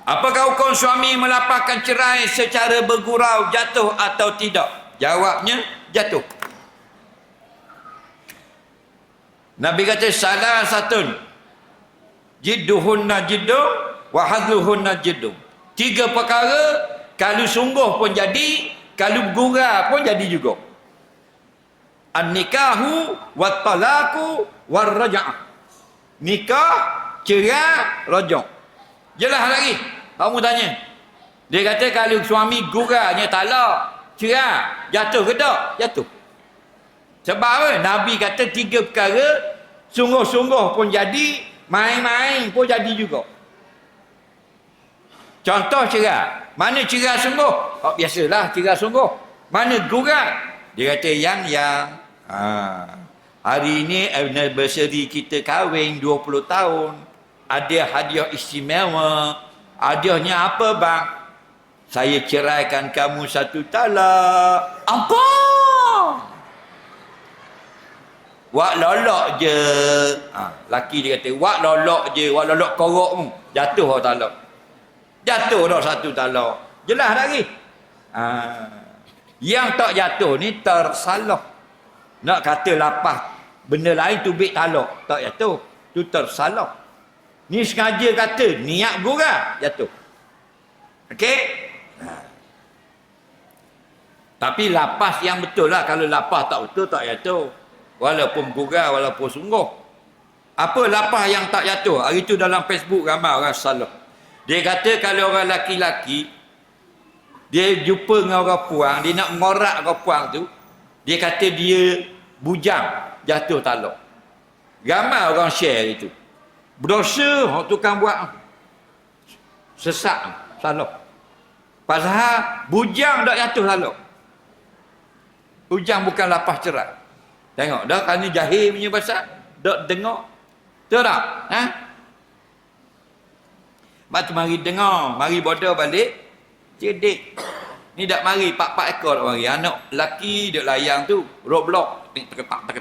Apakah hukum suami melapangkan cerai secara bergurau, jatuh atau tidak? Jawabnya, jatuh. Nabi kata, salah satun. Jidduhunna jiddum, wa hadluhunna jiddum. 3 perkara, kalau sungguh pun jadi, kalau bergurau pun jadi juga. An-nikahu, wat-talaku, war-raja'ah. Nikah, cerai, rajak. Jelas lagi. Kamu tanya. Dia kata kalau suami guraunya talak, cerai, jatuh ke tak? Jatuh. Sebab apa? Nabi kata 3 perkara, sungguh-sungguh pun jadi, main-main pun jadi juga. Contoh cerai. Mana cerai sungguh? Oh, biasalah cerai sungguh. Mana gurau? Dia kata yang hari ini anniversary kita kahwin 20 tahun. Ada hadiah istimewa. Hadiahnya apa bang? Saya ceraikan kamu 1 talak. Apa? Wak lolok je. Laki dia kata, wak lolok je. Wak lolok korok pun. Jatuh orang talak. Jatuh dah 1 talak. Jelas lagi. Yang tak jatuh ni tersalah. Nak kata lapah benda lain tu bik talak. Tak jatuh. Tu tersalah. Ni sengaja kata niat gurau, jatuh. Okey? Tapi lapas yang betul lah. Kalau lapas tak betul, tak jatuh. Walaupun gurau, walaupun sungguh. Apa lapas yang tak jatuh? Hari tu dalam Facebook ramai orang salah. Dia kata kalau orang laki-laki, dia jumpa dengan orang puang, dia nak mengorak orang puang tu, dia kata dia bujang, jatuh talak. Ramai orang share itu. Berdosa orang tukang buat. Sesak, salah. Pasal bujang tak jatuh talak. Bujang bukan lapas cerai. Tengok dah, kerana jahil punya pasal. Tak dengar. Betul tak? Mak tu mari dengar, mari bodoh balik. Cedik. Ni dak mari 4 ekor dak mari. Anak lelaki duk layang tu, Roblox. Teketak.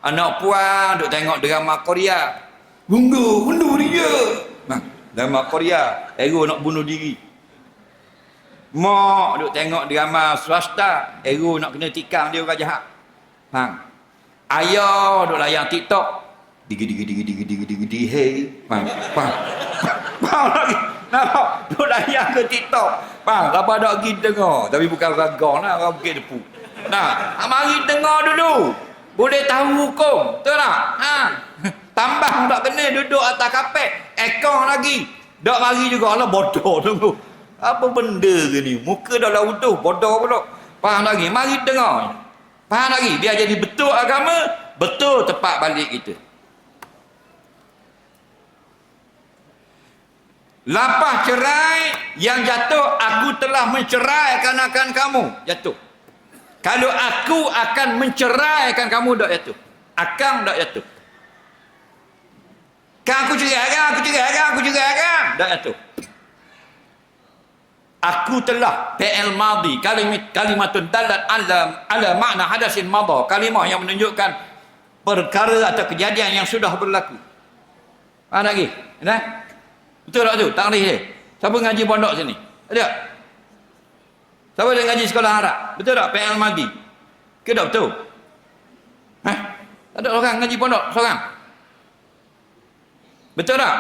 Anak puan duk tengok drama Korea. Bunuh dia. Drama Korea, hero nak bunuh diri. Mak duk tengok drama swasta, hero nak kena tikam dia orang jahat. Ayah duk layang TikTok. Digi hey. Faham lagi. Nampak? Duk layang ke TikTok. Faham? Apa dak pergi dengar. Tapi bukan orang gong lah, orang Bukit Depu. Nah, mari dengar dulu. Boleh tahu hukum. Betul tak? Tambang tak kena duduk atas kapet. Ekor lagi. Dak mari juga. Allah bodoh tunggu. Apa benda ke ni? Muka dah lah utuh. Bodoh pula. Faham lagi? Mari dengar. Faham lagi? Biar jadi betul agama. Betul tepat balik kita. Lapah cerai yang jatuh, aku telah menceraikan akan kamu. Jatuh. Kalau aku akan menceraikan kamu, tak jatuh. Akan tak jatuh. Kan aku ceraikan. Tak jatuh. Aku telah, fi'il madhi, kalimatun dalat ala makna hadasin madha. Kalimah yang menunjukkan perkara atau kejadian yang sudah berlaku. Faham lagi? Nah? Betul tak tu? Tak boleh dia. Siapa ngaji pondok sini? Ada? Siapa yang ngaji sekolah Arab? Betul tak? PL Madi. Ke tak betul? Tak ada orang ngaji pondok? Seorang? Betul tak?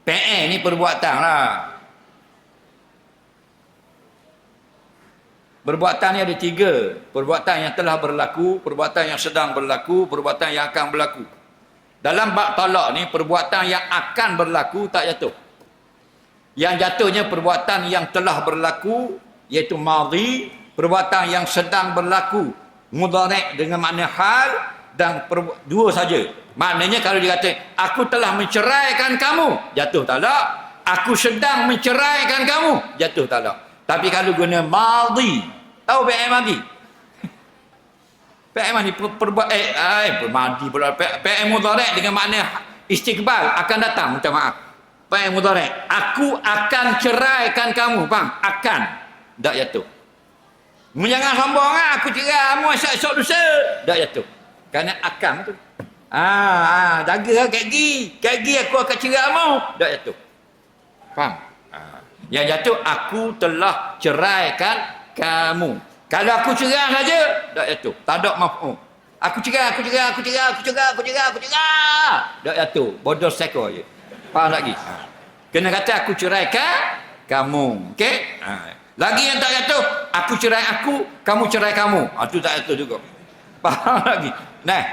PL ni perbuatan lah. Perbuatan ni ada 3. Perbuatan yang telah berlaku, perbuatan yang sedang berlaku, perbuatan yang akan berlaku. Dalam bab talak ni, perbuatan yang akan berlaku tak jatuh. Yang jatuhnya perbuatan yang telah berlaku, iaitu madhi. Perbuatan yang sedang berlaku, mudhari' dengan makna hal, dan 2 saja. Maknanya kalau dia kata, aku telah menceraikan kamu, jatuh talak. Aku sedang menceraikan kamu, jatuh talak. Tapi kalau guna madhi, tahu fi'il madhi? Fi'il madhi madi pula. Fi'il mudhari' dengan makna istiqbal, akan datang, minta maaf. Fi'il mudhari', aku akan ceraikan kamu, faham? Akan, tak jatuh. Jangan sombong, aku cerai kamu esok lusa, tak jatuh. Kerana akan tu. Jaga kat gigi aku akan cerai kamu. Tak jatuh. Faham? Yang jatuh, aku telah ceraikan kamu. Kalau aku cerai saja, tak jatuh. Tak ada maf'ul. Aku cerai. Tak jatuh. Bodoh seko je. Faham lagi? Kena kata aku ceraikan kamu. Okey? Lagi yang tak jatuh, aku cerai aku, kamu cerai kamu. Itu tak jatuh juga. Faham lagi? Nah.